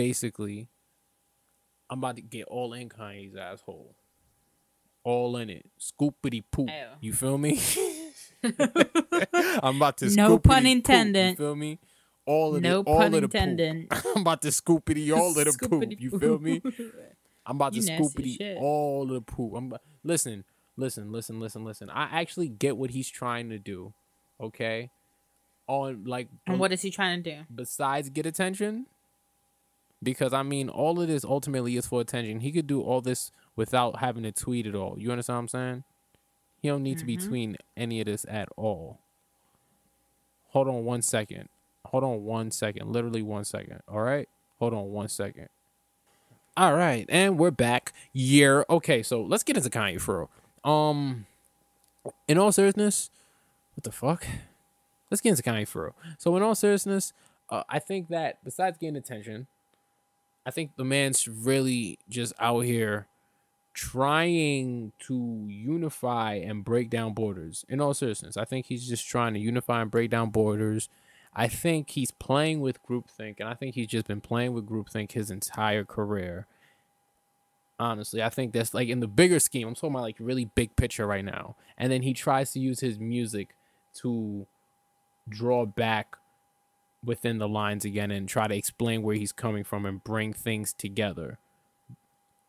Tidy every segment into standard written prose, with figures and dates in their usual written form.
basically, I'm about to get all in Kanye's asshole. All in it. Scoopity poop. Ew. You feel me? I'm about to No pun scoopity poop. You intended. feel me? All of it. No All pun of the intended. poop. I'm about to scoopity all of the poop. Scoopity You poop. feel me? I'm about You to nasty scoopity shit. all of the poop. Listen. I actually get what he's trying to do. Okay? On like And what is he trying to do? besides get attention, because I mean all of this ultimately is for attention. He could do all this without having to tweet at all. You understand what I'm saying? He don't need to be tweeting any of this at all. Hold on 1 second. Literally 1 second. All right? Hold on 1 second. All right, and we're back. Okay, so let's get into Kanye for real. In all seriousness, what the fuck? Let's get into Kanye for real. So in all seriousness, I think that besides getting attention, I think the man's really just out here trying to unify and break down borders. In all seriousness, I think he's just trying to unify and break down borders. I think he's playing with groupthink, and I think he's just been playing with groupthink his entire career. Honestly, I think that's like in the bigger scheme. I'm talking about like really big picture right now. And then he tries to use his music to draw back within the lines again and try to explain where he's coming from and bring things together.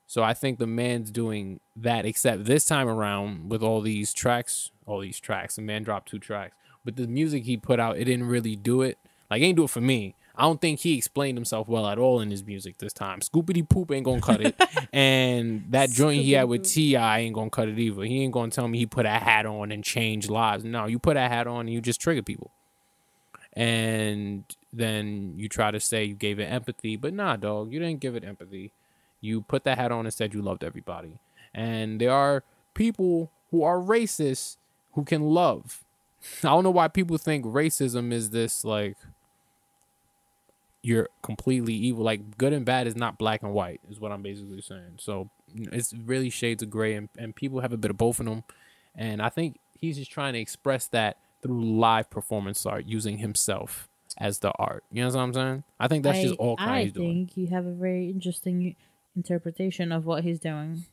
So I think the man's doing that, except this time around with all these tracks. The man dropped 2 tracks. But the music he put out, it didn't really do it. Like, it ain't do it for me. I don't think he explained himself well at all in his music this time. Scoopity Poop ain't gonna cut it. And that joint he had with T.I. ain't gonna cut it either. He ain't gonna tell me he put a hat on and changed lives. No, you put a hat on and you just trigger people. And then you try to say you gave it empathy. But nah, dog, you didn't give it empathy. You put that hat on and said you loved everybody. And there are people who are racist who can love. I don't know why people think racism is this, like, you're completely evil. Like, good and bad is not black and white, is what I'm basically saying. So it's really shades of gray, and people have a bit of both of them. And I think he's just trying to express that through live performance art, using himself as the art. You know what I'm saying? I think that's just all Kanye's doing. I think you have a very interesting interpretation of what he's doing.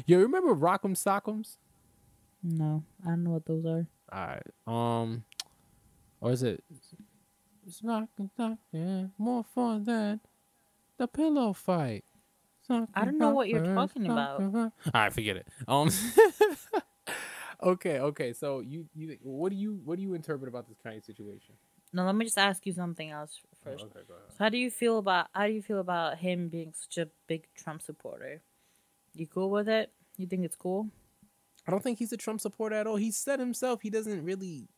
Yo, remember Rock'em Sock'ems? No, I don't know what those are. All right. Or is it? It's not more fun than the pillow fight. I don't know what you're talking about. All right, forget it. Okay. So you what do you interpret about this Kanye situation? No, let me just ask you something else first. Okay, go ahead. So how do you feel about him being such a big Trump supporter? You cool with it? You think it's cool? I don't think he's a Trump supporter at all. He said himself he doesn't really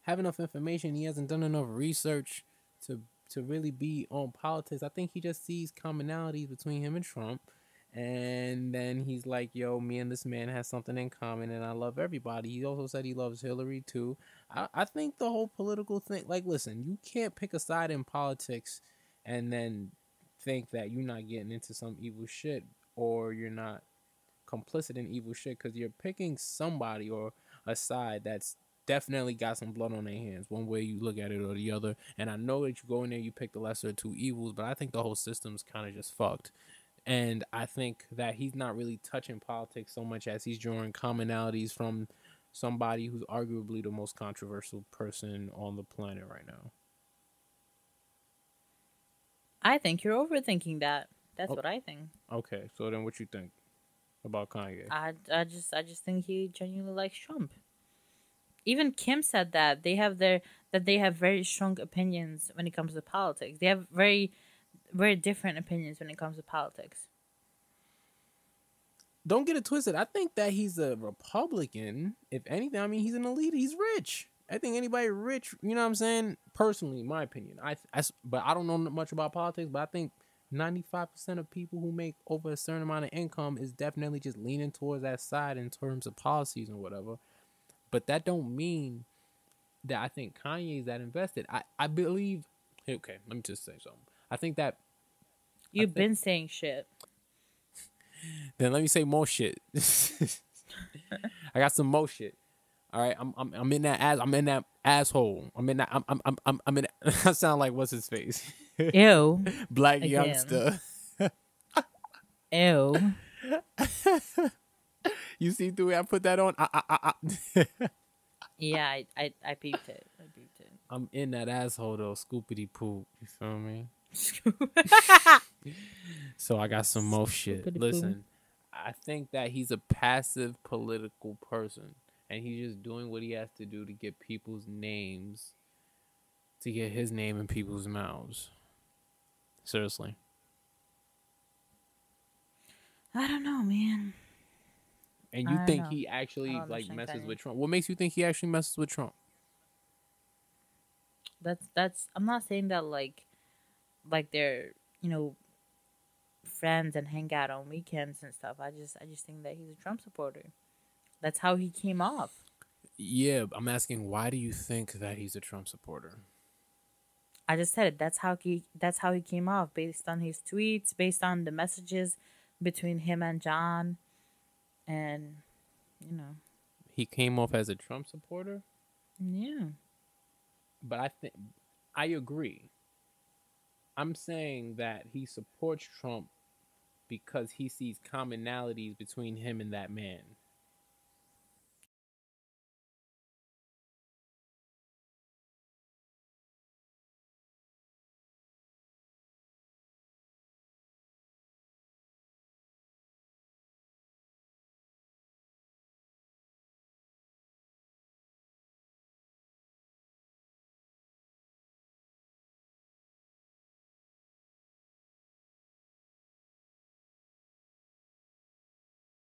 have enough information. He hasn't done enough research to really be on politics. I think he just sees commonalities between him and Trump. And then he's like, yo, me and this man has something in common and I love everybody. He also said he loves Hillary too. I think the whole political thing, like, listen, you can't pick a side in politics and then think that you're not getting into some evil shit or you're not complicit in evil shit, because you're picking somebody or a side that's definitely got some blood on their hands, one way you look at it or the other. And I know that you go in there, you pick the lesser of 2 evils, but I think the whole system's kind of just fucked. And I think that he's not really touching politics so much as he's drawing commonalities from somebody who's arguably the most controversial person on the planet right now. I think you're overthinking that. That's what I think. Okay, so then what you think about Kanye? I just think he genuinely likes Trump. Even Kim said that they have very strong opinions when it comes to politics. They have very, very different opinions when it comes to politics. Don't get it twisted. I think that he's a Republican. If anything, I mean, he's an elite. He's rich. I think anybody rich, you know what I'm saying? Personally, in my opinion. But I don't know much about politics, but I think 95% of people who make over a certain amount of income is definitely just leaning towards that side in terms of policies and whatever. But that don't mean that I think Kanye is that invested. I believe... Okay, let me just say something. I think that... You've been saying shit. Then let me say more shit. I got some more shit. All right, I'm in that ass. I'm in that asshole. I'm in that. I'm in. That, I sound like what's his face, Ew. black Again. youngster. Ew. You see through it? I put that on. Yeah, I peeped it. I peeped it. I'm in that asshole though. Scoopity poop. You feel me? So I got some more shit. Scoopity poo. Listen, I think that he's a passive political person, and he's just doing what he has to do to get people's names, to get his name in people's mouths. Seriously. I don't know, man. And I you don't think know. he I don't actually like understand messes Kanye. with Trump? What makes you think he actually messes with Trump? That's. I'm not saying that like they're friends and hang out on weekends and stuff. I just think that he's a Trump supporter. That's how he came off. Yeah, I'm asking why do you think that he's a Trump supporter? I just said it. That's how he came off based on his tweets, based on the messages between him and John, and you know, He came off as a Trump supporter, yeah. but I think I agree. I'm saying that he supports Trump because he sees commonalities between him and that man.